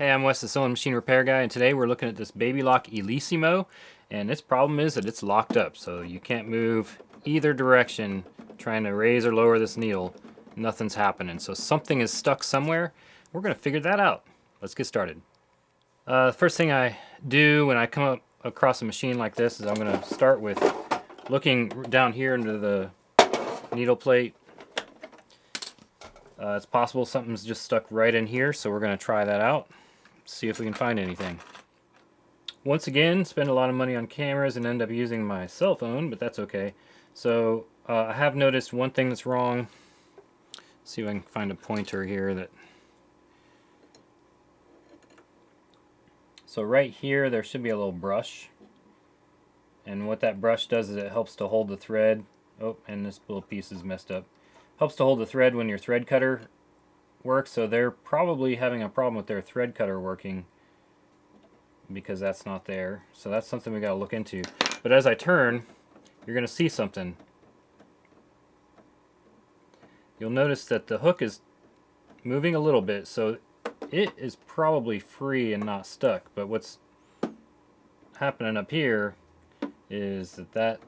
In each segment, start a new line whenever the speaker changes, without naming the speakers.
Hey, I'm Wes, the sewing machine repair guy, and today we're looking at this BabyLock Elissimo, and its problem is that it's locked up, so you can't move either direction trying to raise or lower this needle. Nothing's happening, so something is stuck somewhere. We're going to figure that out. Let's get started. The first thing I do when I come up across a machine like this is I'm going to start with looking down here into the needle plate. It's possible something's just stuck right in here, so we're going to try that out. See if we can find anything. Once again, spend a lot of money on cameras and end up using my cell phone, but that's okay. So I have noticed one thing that's wrong. Let's see if I can find a pointer here. So right here there should be a little brush, and what that brush does is it helps to hold the thread. Oh, and this little piece is messed up. Helps to hold the thread when your thread cutter works, so they're probably having a problem with their thread cutter working because that's not there. So that's something we got to look into. But as I turn, you're going to see something. You'll notice that the hook is moving a little bit, so it is probably free and not stuck. But what's happening up here is that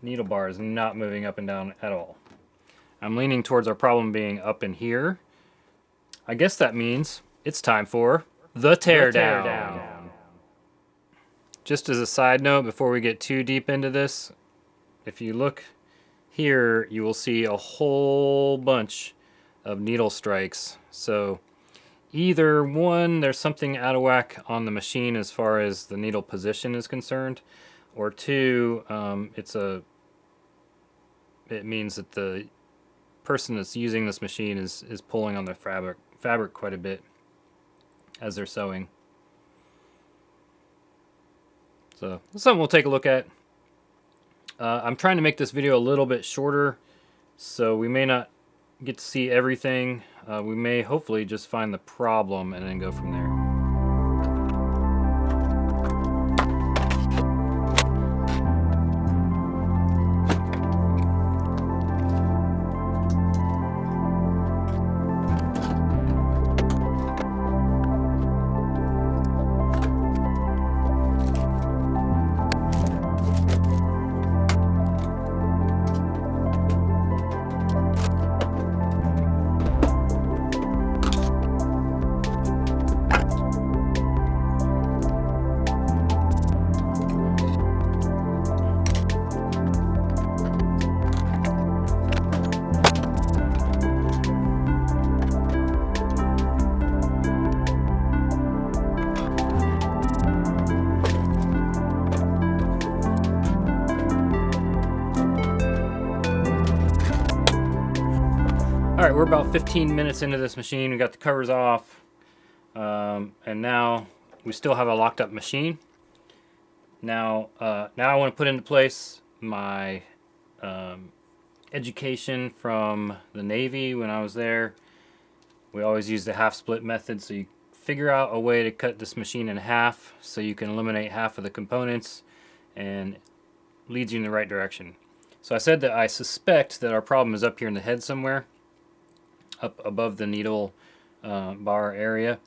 needle bar is not moving up and down at all. I'm leaning towards our problem being up in here. I guess that means it's time for the teardown. Just as a side note, before we get too deep into this, if you look here, you will see a whole bunch of needle strikes. So either one, there's something out of whack on the machine as far as the needle position is concerned, or two, it means that the person that's using this machine is pulling on the fabric quite a bit as they're sewing. So that's something we'll take a look at. I'm trying to make this video a little bit shorter, so we may not get to see everything. We may hopefully just find the problem and then go from there. Alright, we're about 15 minutes into this machine. We got the covers off, and now we still have a locked up machine. Now I want to put into place my education from the Navy when I was there. We always used the half split method, so you figure out a way to cut this machine in half so you can eliminate half of the components, and leads you in the right direction. So I said that I suspect that our problem is up here in the head somewhere, up above the needle bar area.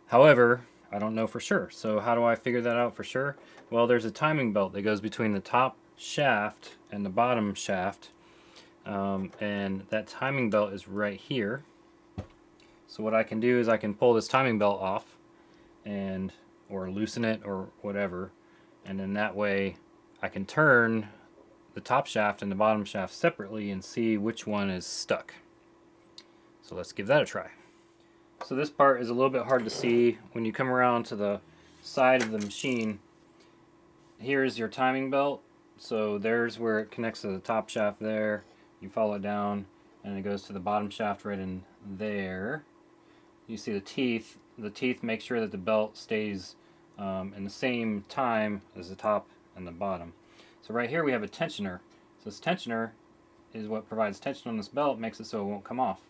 However, I don't know for sure. So how do I figure that out for sure? Well, there's a timing belt that goes between the top shaft and the bottom shaft, and that timing belt is right here. So what I can do is I can pull this timing belt off or loosen it or whatever, and then that way I can turn the top shaft and the bottom shaft separately and see which one is stuck. So let's give that a try. So this part is a little bit hard to see. When you come around to the side of the machine, here's your timing belt. So there's where it connects to the top shaft there. You follow it down and it goes to the bottom shaft right in there. You see the teeth. The teeth make sure that the belt stays in the same time as the top and the bottom. So right here we have a tensioner. So this tensioner is what provides tension on this belt, makes it so it won't come off.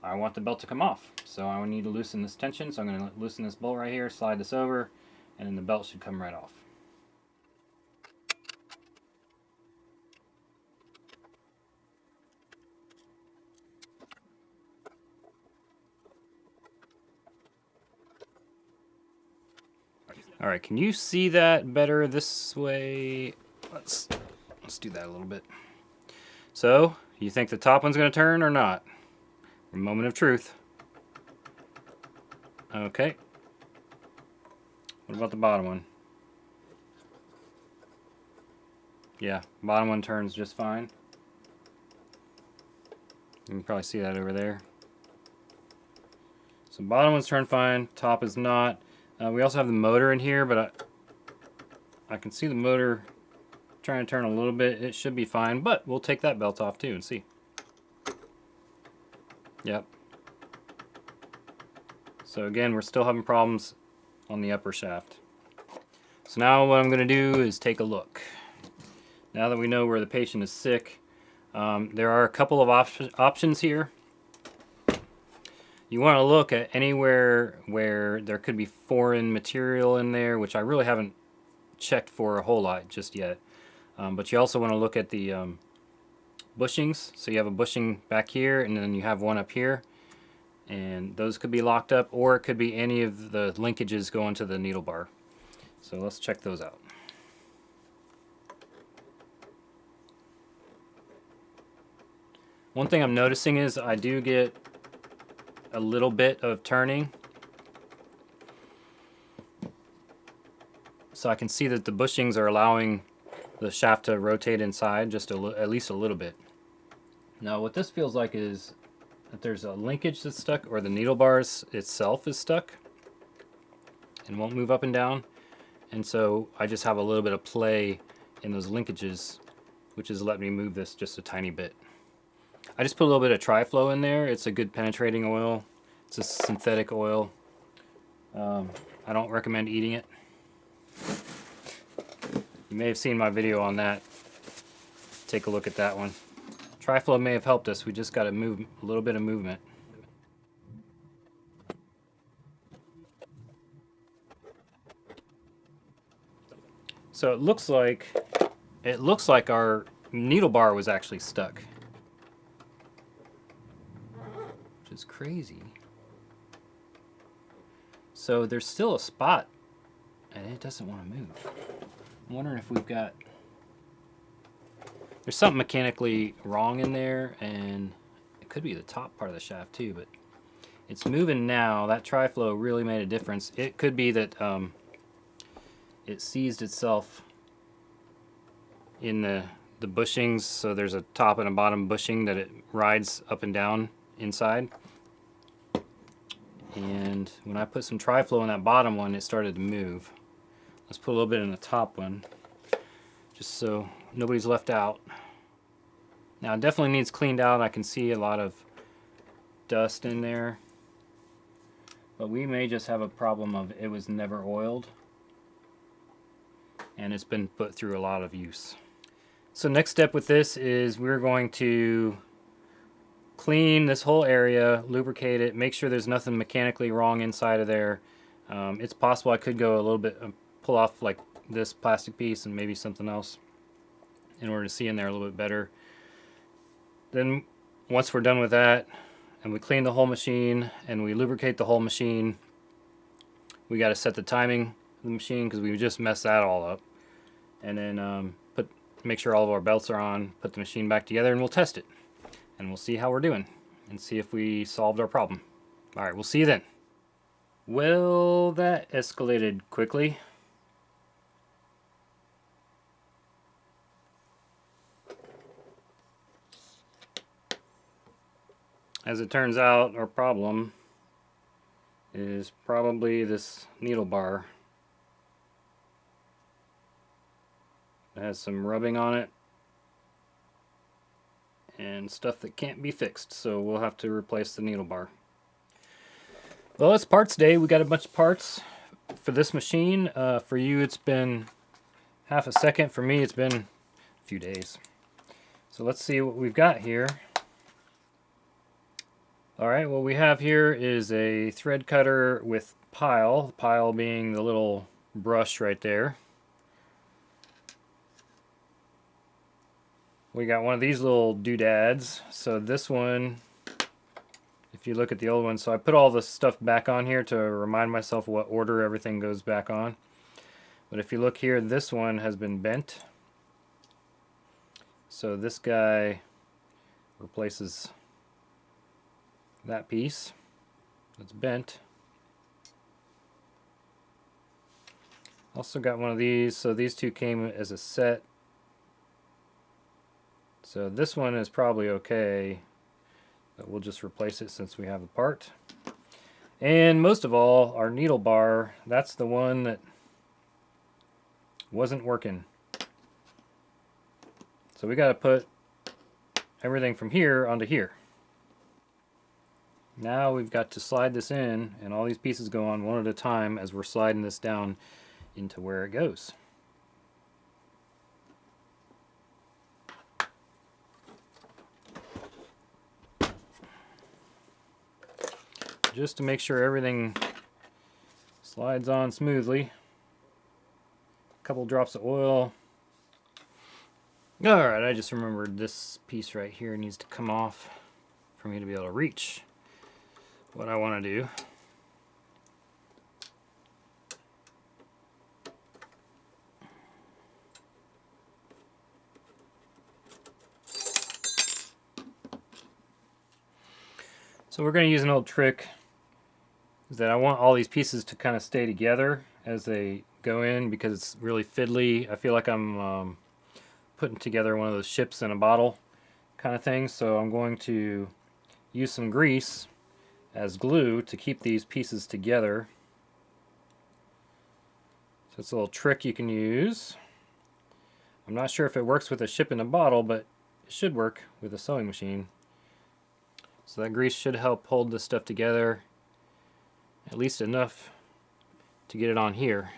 I want the belt to come off, so I need to loosen this tension. So I'm going to loosen this bolt right here, slide this over, and then the belt should come right off. All right, can you see that better this way? Let's do that a little bit. So, you think the top one's going to turn or not? A moment of truth. Okay. What about the bottom one? Yeah, bottom one turns just fine. You can probably see that over there. So bottom one's turned fine, top is not. We also have the motor in here, but I can see the motor trying to turn a little bit. It should be fine, but we'll take that belt off too and see. Yep. So again, we're still having problems on the upper shaft. So now what I'm going to do is take a look. Now that we know where the patient is sick, there are a couple of options here. You want to look at anywhere where there could be foreign material in there, which I really haven't checked for a whole lot just yet. But you also want to look at the bushings. So you have a bushing back here, and then you have one up here. And those could be locked up, or it could be any of the linkages going to the needle bar. So let's check those out. One thing I'm noticing is I do get a little bit of turning. So I can see that the bushings are allowing the shaft to rotate inside just at least a little bit. Now what this feels like is that there's a linkage that's stuck, or the needle bars itself is stuck and won't move up and down. And so I just have a little bit of play in those linkages, which is letting me move this just a tiny bit. I just put a little bit of Tri-Flow in there. It's a good penetrating oil. It's a synthetic oil. I don't recommend eating it. You may have seen my video on that. Take a look at that one. Tri-Flow may have helped us. We just got to move a little bit of movement. So it looks like our needle bar was actually stuck, which is crazy. So there's still a spot, and it doesn't want to move. I'm wondering if we've got... There's something mechanically wrong in there, and it could be the top part of the shaft too, but it's moving now. That Tri-Flow really made a difference. It could be that it seized itself in the bushings, so there's a top and a bottom bushing that it rides up and down inside. And when I put some Tri-Flow in that bottom one, it started to move. Let's put a little bit in the top one, just so nobody's left out. Now it definitely needs cleaned out. I can see a lot of dust in there, but we may just have a problem of it was never oiled and it's been put through a lot of use. So next step with this is we're going to clean this whole area, lubricate it, make sure there's nothing mechanically wrong inside of there. It's possible I could go a little bit, pull off like this plastic piece and maybe something else in order to see in there a little bit better. Then once we're done with that and we clean the whole machine and we lubricate the whole machine, we got to set the timing of the machine because we just messed that all up. And then make sure all of our belts are on, put the machine back together, and we'll test it. And we'll see how we're doing and see if we solved our problem. All right, we'll see you then. Well, that escalated quickly. As it turns out, our problem is probably this needle bar. It has some rubbing on it and stuff that can't be fixed, so we'll have to replace the needle bar. Well, it's parts day. We got a bunch of parts for this machine. For you, it's been half a second. For me, it's been a few days. So let's see what we've got here. Alright, what we have here is a thread cutter with pile, pile being the little brush right there. We got one of these little doodads. So this one, if you look at the old one, so I put all the stuff back on here to remind myself what order everything goes back on. But if you look here, this one has been bent. So this guy replaces that piece that's bent. Also got one of these, so these two came as a set. So this one is probably okay, but we'll just replace it since we have the part. And most of all, our needle bar, that's the one that wasn't working. So we got to put everything from here onto here. Now we've got to slide this in, and all these pieces go on one at a time as we're sliding this down into where it goes. Just to make sure everything slides on smoothly. A couple drops of oil. Alright, I just remembered this piece right here needs to come off for me to be able to reach what I want to do. So we're going to use an old trick, is that I want all these pieces to kind of stay together as they go in because it's really fiddly. I feel like I'm putting together one of those ships in a bottle kind of thing. So I'm going to use some grease as glue to keep these pieces together. So it's a little trick you can use. I'm not sure if it works with a ship in a bottle, but it should work with a sewing machine. So that grease should help hold this stuff together, at least enough to get it on here.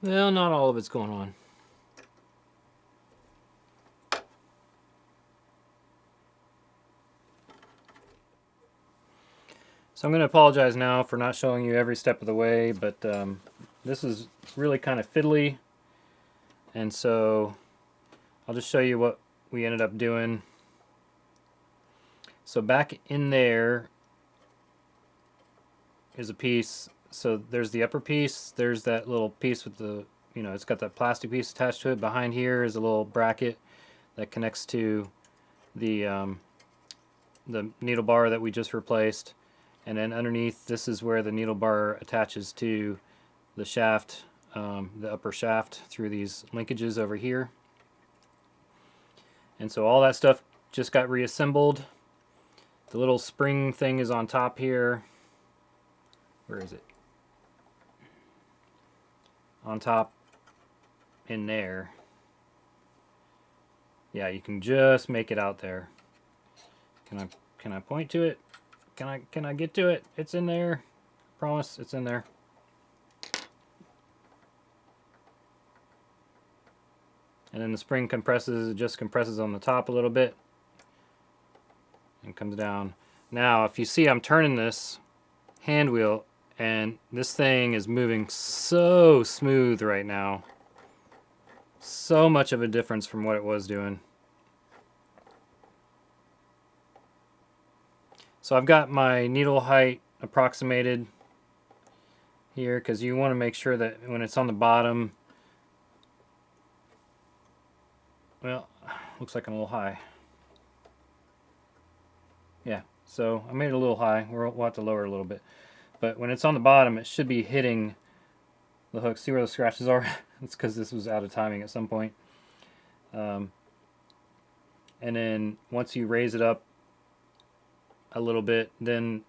Well, not all of it's going on. So I'm going to apologize now for not showing you every step of the way, but this is really kind of fiddly, and so I'll just show you what we ended up doing. So back in there is a piece. So there's the upper piece, there's that little piece with the, it's got that plastic piece attached to it. Behind here is a little bracket that connects to the needle bar that we just replaced. And then underneath, this is where the needle bar attaches to the shaft, the upper shaft, through these linkages over here. And so all that stuff just got reassembled. The little spring thing is on top here. Where is it? On top in there. Yeah, you can just make it out there. Can I point to it? Can I get to it? It's in there. Promise, it's in there. And then the spring compresses, it just compresses on the top a little bit and comes down. Now, if you see, I'm turning this hand wheel and this thing is moving so smooth right now. So much of a difference from what it was doing. So I've got my needle height approximated here because you want to make sure that when it's on the bottom, well, looks like I'm a little high. Yeah, so I made it a little high. We'll have to lower it a little bit. But when it's on the bottom, it should be hitting the hook. See where the scratches are? It's because this was out of timing at some point. And then once you raise it up a little bit, then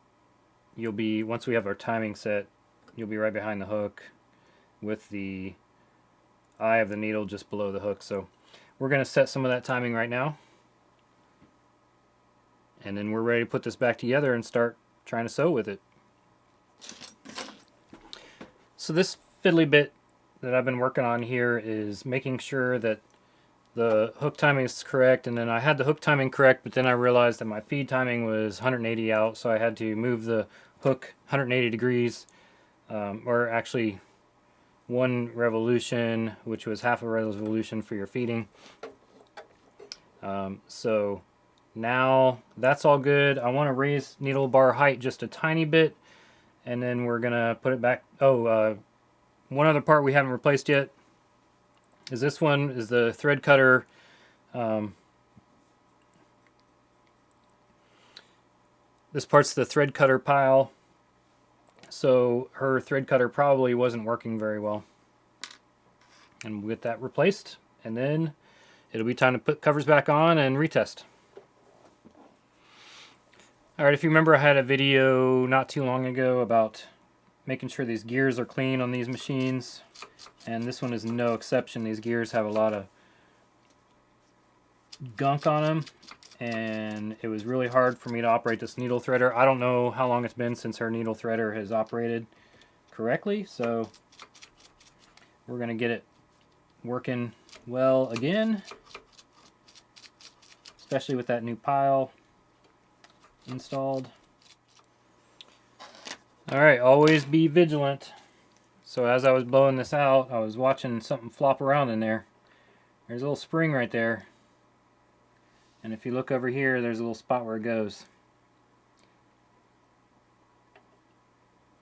you'll be, once we have our timing set, you'll be right behind the hook with the eye of the needle just below the hook. So we're going to set some of that timing right now. And then we're ready to put this back together and start trying to sew with it. So this fiddly bit that I've been working on here is making sure that the hook timing is correct, and then I had the hook timing correct, but then I realized that my feed timing was 180 out, so I had to move the hook 180 degrees, or actually 1 revolution, which was half a revolution for your feeding. So now that's all good. I want to raise needle bar height just a tiny bit, and then we're gonna put it back. One other part we haven't replaced yet is this one, is the thread cutter. This part's the thread cutter pile, so her thread cutter probably wasn't working very well, and we'll get that replaced, and then it'll be time to put covers back on and retest. Alright, if you remember, I had a video not too long ago about making sure these gears are clean on these machines, and this one is no exception. These gears have a lot of gunk on them, and it was really hard for me to operate this needle threader. I don't know how long it's been since her needle threader has operated correctly, so we're going to get it working well again, especially with that new pile installed. Alright, always be vigilant. So as I was blowing this out, I was watching something flop around in there. There's a little spring right there. And if you look over here, there's a little spot where it goes.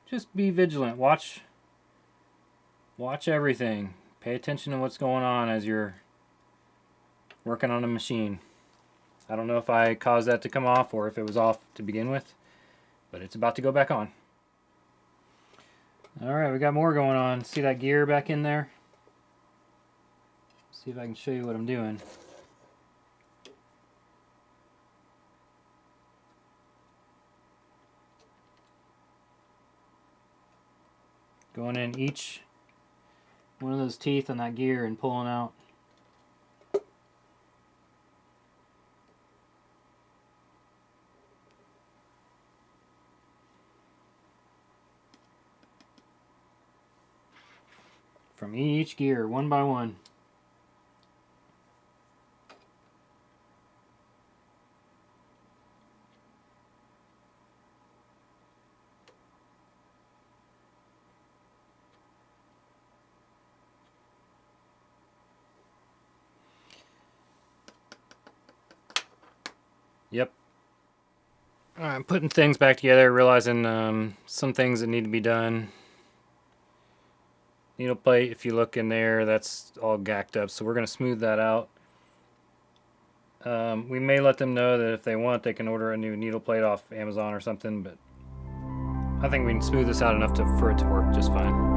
Just be vigilant. Watch everything. Pay attention to what's going on as you're working on a machine. I don't know if I caused that to come off or if it was off to begin with, but it's about to go back on. Alright, we got more going on. See that gear back in there? See if I can show you what I'm doing. Going in each one of those teeth on that gear and pulling out. From each gear, one by one. Yep. I'm putting things back together, realizing some things that need to be done. Needle plate, if you look in there, that's all gacked up, so we're going to smooth that out. We may let them know that if they want, they can order a new needle plate off Amazon or something, but I think we can smooth this out enough for it to work just fine.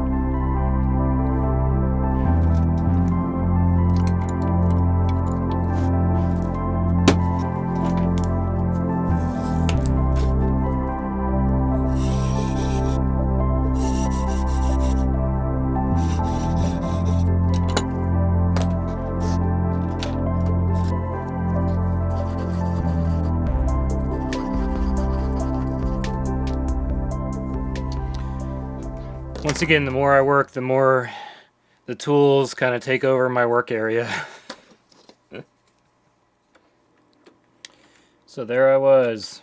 Once again, the more I work, the more the tools kind of take over my work area. So there I was,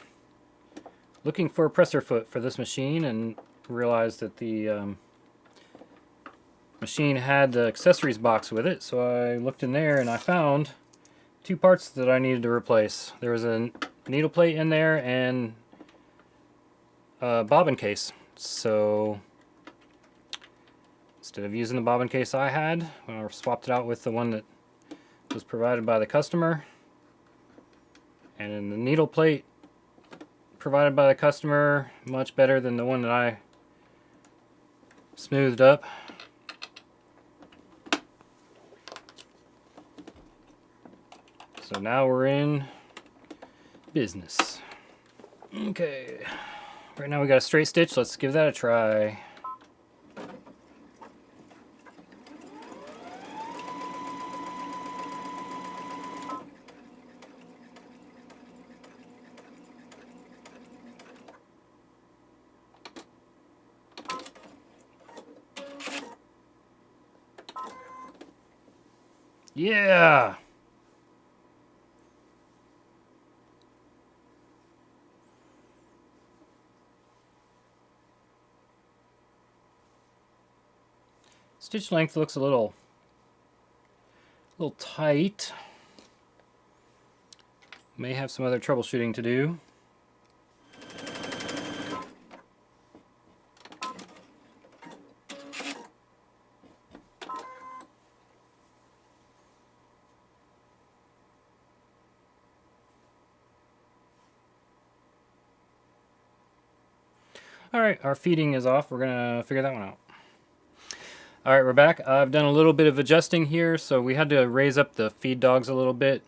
looking for a presser foot for this machine, and realized that the machine had the accessories box with it. So I looked in there and I found 2 parts that I needed to replace. There was a needle plate in there and a bobbin case. So instead of using the bobbin case I had, I swapped it out with the one that was provided by the customer. And the needle plate provided by the customer, much better than the one that I smoothed up. So now we're in business. Okay, right now we got a straight stitch. Let's give that a try. Yeah! Stitch length looks a little tight. May have some other troubleshooting to do. Alright, our feeding is off. We're gonna figure that one out. Alright, we're back. I've done a little bit of adjusting here, so we had to raise up the feed dogs a little bit.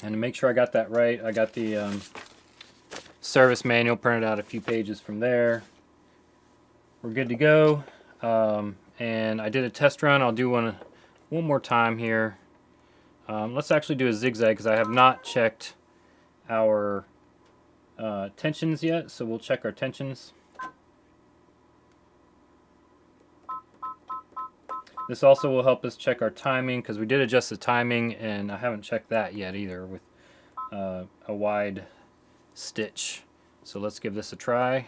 And to make sure I got that right, I got the service manual printed out a few pages from there. We're good to go. And I did a test run. I'll do one more time here. Let's actually do a zigzag because I have not checked our tensions yet, so we'll check our tensions. This also will help us check our timing because we did adjust the timing and I haven't checked that yet either with a wide stitch. So let's give this a try.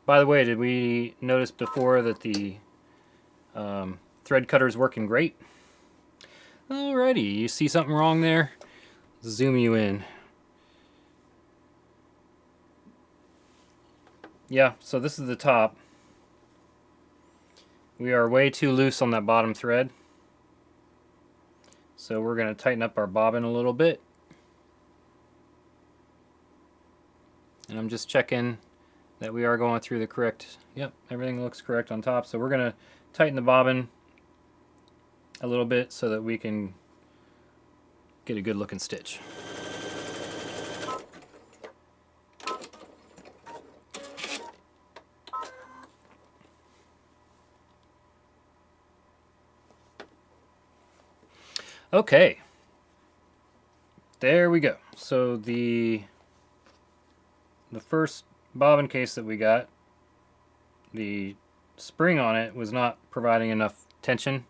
By the way, did we notice before that the thread cutter is working great? Alrighty, you see something wrong there? Zoom you in. Yeah, so this is the top. We are way too loose on that bottom thread. So we're going to tighten up our bobbin a little bit. And I'm just checking that we are going through the correct, yep, everything looks correct on top. So we're going to tighten the bobbin a little bit so that we can get a good looking stitch. Okay, there we go. So the first bobbin case that we got, the spring on it was not providing enough tension,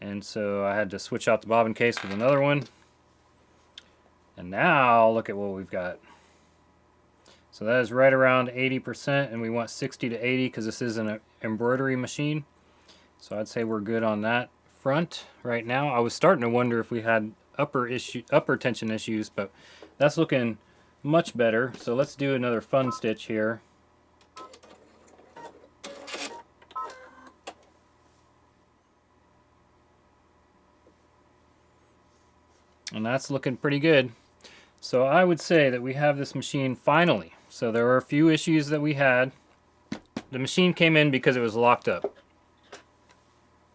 and so I had to switch out the bobbin case with another one. And now look at what we've got. So that is right around 80%, and we want 60 to 80 because this is an embroidery machine. So I'd say we're good on that front right now. I was starting to wonder if we had upper tension issues, but that's looking much better. So let's do another fun stitch here. And that's looking pretty good. So I would say that we have this machine finally. So there were a few issues that we had. The machine came in because it was locked up.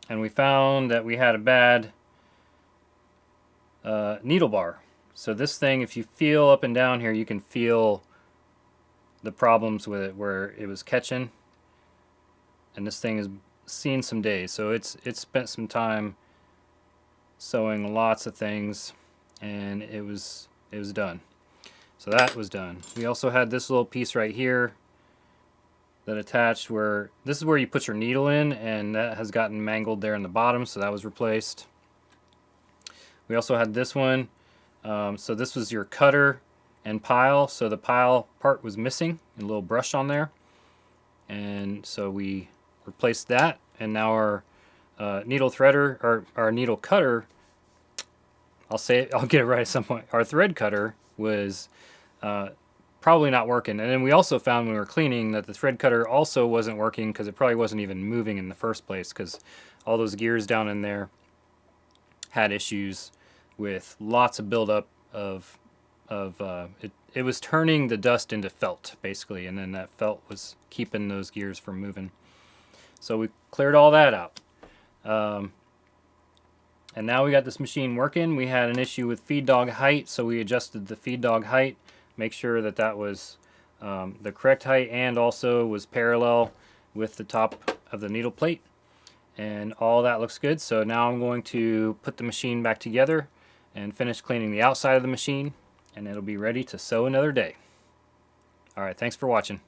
And we found that we had a bad needle bar. So this thing, if you feel up and down here, you can feel the problems with it where it was catching. And this thing has seen some days. So it's spent some time sewing lots of things, and it was done. So that was done. We also had this little piece right here that attached where this is where you put your needle in, and that has gotten mangled there in the bottom, so that was replaced. We also had this one. So this was your cutter and pile. So the pile part was missing, a little brush on there, and so we replaced that. And now our needle threader, or our needle cutter, I'll get it right at some point. Our thread cutter was probably not working. And then we also found when we were cleaning that the thread cutter also wasn't working because it probably wasn't even moving in the first place, because all those gears down in there had issues with lots of buildup of it was turning the dust into felt basically, and then that felt was keeping those gears from moving. So we cleared all that out. And now we got this machine working. We had an issue with feed dog height, so we adjusted the feed dog height, make sure that that was the correct height and also was parallel with the top of the needle plate. And all that looks good. So now I'm going to put the machine back together and finish cleaning the outside of the machine, and it'll be ready to sew another day. Alright, thanks for watching.